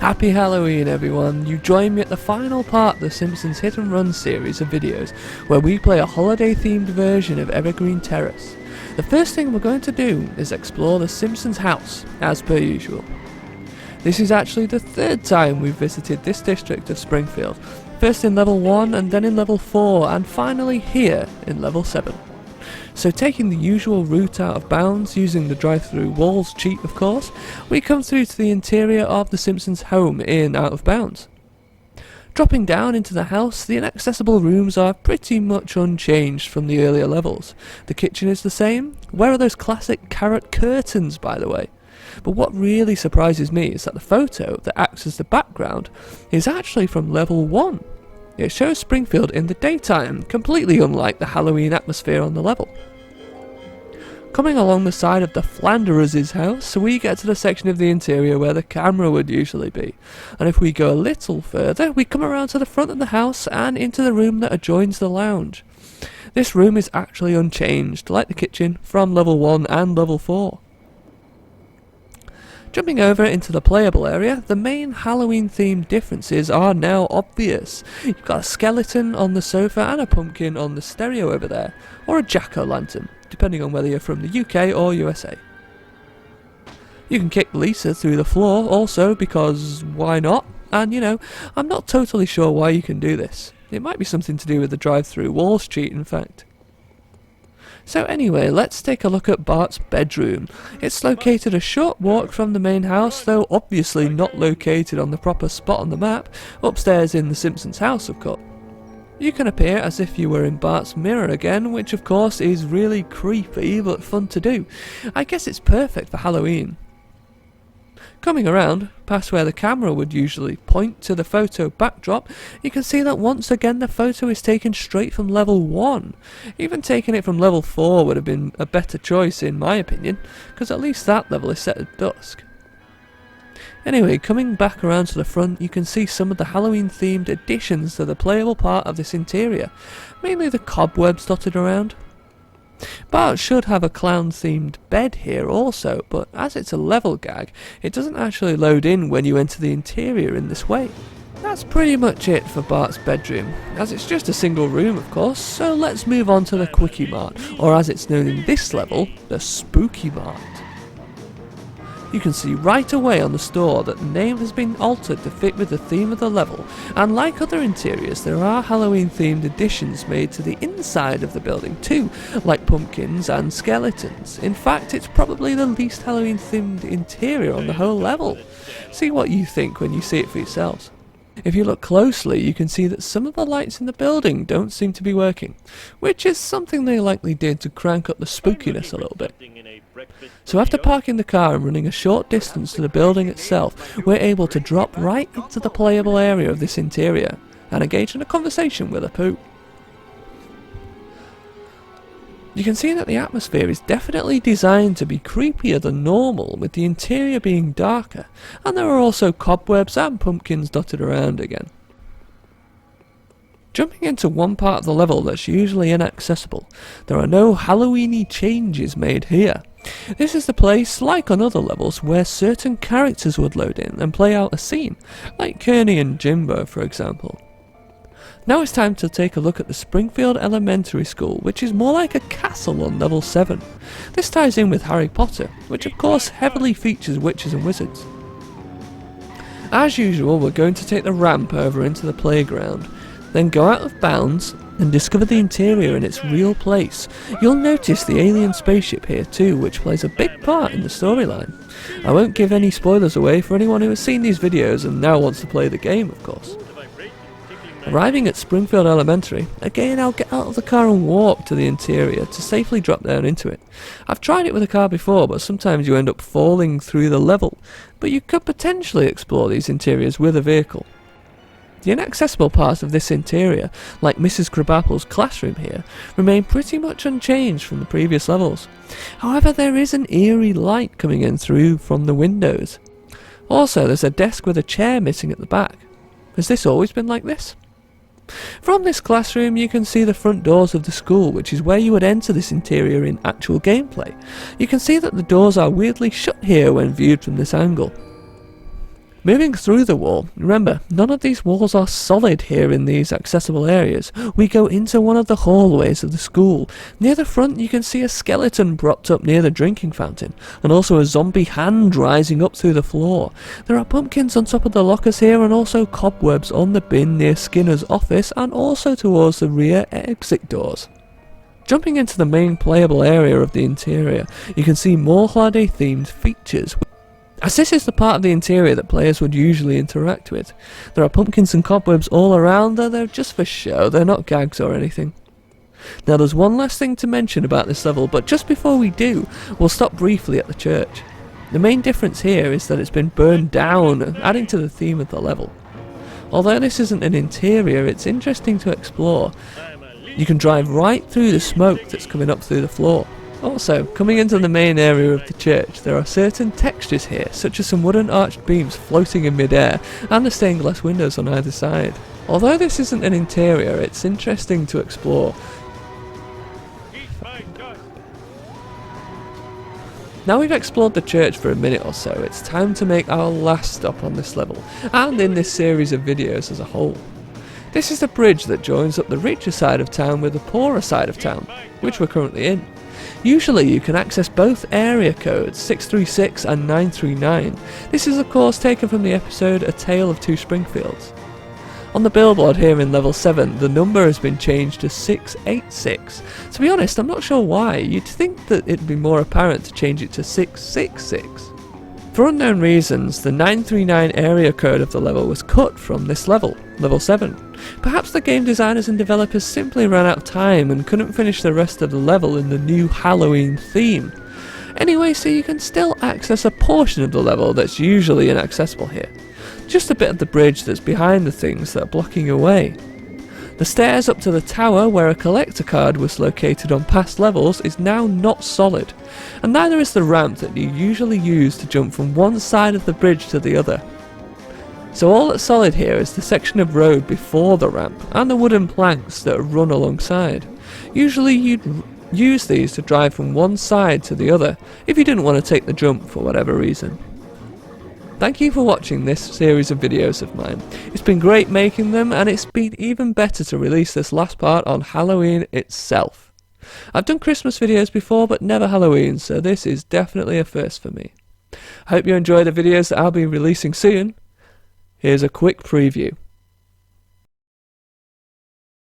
Happy Halloween everyone! You join me at the final part of the Simpsons Hit and Run series of videos where we play a holiday themed version of Evergreen Terrace. The first thing we're going to do is explore the Simpsons house, as per usual. This is actually the third time we've visited this district of Springfield, first in level 1 and then in level 4 and finally here in level 7. So taking the usual route out of bounds, using the drive-through walls cheat of course, we come through to the interior of the Simpsons home in Out of Bounds. Dropping down into the house, the inaccessible rooms are pretty much unchanged from the earlier levels. The kitchen is the same. Where are those classic carrot curtains, by the way? But what really surprises me is that the photo that acts as the background is actually from level 1. It shows Springfield in the daytime, completely unlike the Halloween atmosphere on the level. Coming along the side of the Flanderers' house, we get to the section of the interior where the camera would usually be. And if we go a little further, we come around to the front of the house and into the room that adjoins the lounge. This room is actually unchanged, like the kitchen, from level 1 and level 4. Jumping over into the playable area, the main Halloween themed differences are now obvious. You've got a skeleton on the sofa and a pumpkin on the stereo over there, or a jack-o'-lantern, depending on whether you're from the UK or USA. You can kick Lisa through the floor also, because why not? And you know, I'm not totally sure why you can do this. It might be something to do with the drive-through walls cheat in fact. So anyway, let's take a look at Bart's bedroom. It's located a short walk from the main house, though obviously not located on the proper spot on the map, upstairs in the Simpsons house of course. You can appear as if you were in Bart's mirror again, which of course is really creepy but fun to do. I guess it's perfect for Halloween. Coming around, past where the camera would usually point to the photo backdrop, you can see that once again the photo is taken straight from level 1. Even taking it from level 4 would have been a better choice in my opinion, because at least that level is set at dusk. Anyway, coming back around to the front, you can see some of the Halloween themed additions to the playable part of this interior, mainly the cobwebs dotted around. Bart should have a clown themed bed here also, but as it's a level gag, it doesn't actually load in when you enter the interior in this way. That's pretty much it for Bart's bedroom, as it's just a single room of course, so let's move on to the Kwik-E-Mart, or as it's known in this level, the Spooky-Mart. You can see right away on the store that the name has been altered to fit with the theme of the level, and like other interiors there are Halloween themed additions made to the inside of the building too, like pumpkins and skeletons. In fact, it's probably the least Halloween themed interior on the whole level. See what you think when you see it for yourselves. If you look closely, you can see that some of the lights in the building don't seem to be working, which is something they likely did to crank up the spookiness a little bit. So after parking the car and running a short distance to the building itself, we're able to drop right into the playable area of this interior and engage in a conversation with a poo. You can see that the atmosphere is definitely designed to be creepier than normal, with the interior being darker, and there are also cobwebs and pumpkins dotted around again. Jumping into one part of the level that's usually inaccessible, there are no Halloween-y changes made here. This is the place, like on other levels, where certain characters would load in and play out a scene, like Kearney and Jimbo for example. Now it's time to take a look at the Springfield Elementary School, which is more like a castle on level 7. This ties in with Harry Potter, which of course heavily features witches and wizards. As usual, we're going to take the ramp over into the playground, then go out of bounds and discover the interior in its real place. You'll notice the alien spaceship here too, which plays a big part in the storyline. I won't give any spoilers away for anyone who has seen these videos and now wants to play the game of course. Arriving at Springfield Elementary, again I'll get out of the car and walk to the interior to safely drop down into it. I've tried it with a car before, but sometimes you end up falling through the level, but you could potentially explore these interiors with a vehicle. The inaccessible part of this interior, like Mrs. Krabappel's classroom here, remain pretty much unchanged from the previous levels. However, there is an eerie light coming in through from the windows. Also, there's a desk with a chair missing at the back. Has this always been like this? From this classroom you can see the front doors of the school, which is where you would enter this interior in actual gameplay. You can see that the doors are weirdly shut here when viewed from this angle. Moving through the wall, remember, none of these walls are solid here in these accessible areas. We go into one of the hallways of the school. Near the front you can see a skeleton propped up near the drinking fountain, and also a zombie hand rising up through the floor. There are pumpkins on top of the lockers here, and also cobwebs on the bin near Skinner's office, and also towards the rear exit doors. Jumping into the main playable area of the interior, you can see more holiday themed features, as this is the part of the interior that players would usually interact with. There are pumpkins and cobwebs all around, though they're just for show, they're not gags or anything. Now there's one last thing to mention about this level, but just before we do, we'll stop briefly at the church. The main difference here is that it's been burned down, adding to the theme of the level. Although this isn't an interior, it's interesting to explore. You can drive right through the smoke that's coming up through the floor. Also, coming into the main area of the church, there are certain textures here, such as some wooden arched beams floating in midair, and the stained glass windows on either side. Although this isn't an interior, it's interesting to explore. Now we've explored the church for a minute or so, it's time to make our last stop on this level, and in this series of videos as a whole. This is the bridge that joins up the richer side of town with the poorer side of town, which we're currently in. Usually you can access both area codes 636 and 939. This is of course taken from the episode A Tale of Two Springfields. On the billboard here in level 7, the number has been changed to 686. To be honest, I'm not sure why. You'd think that it'd be more apparent to change it to 666. For unknown reasons, the 939 area code of the level was cut from this level, level 7. Perhaps the game designers and developers simply ran out of time and couldn't finish the rest of the level in the new Halloween theme. Anyway, so you can still access a portion of the level that's usually inaccessible here. Just a bit of the bridge that's behind the things that are blocking your way. The stairs up to the tower where a collector card was located on past levels is now not solid, and neither is the ramp that you usually use to jump from one side of the bridge to the other. So all that's solid here is the section of road before the ramp, and the wooden planks that run alongside. Usually you'd use these to drive from one side to the other, if you didn't want to take the jump for whatever reason. Thank you for watching this series of videos of mine. It's been great making them, and it's been even better to release this last part on Halloween itself. I've done Christmas videos before, but never Halloween, so this is definitely a first for me. I hope you enjoy the videos that I'll be releasing soon. Here's a quick preview.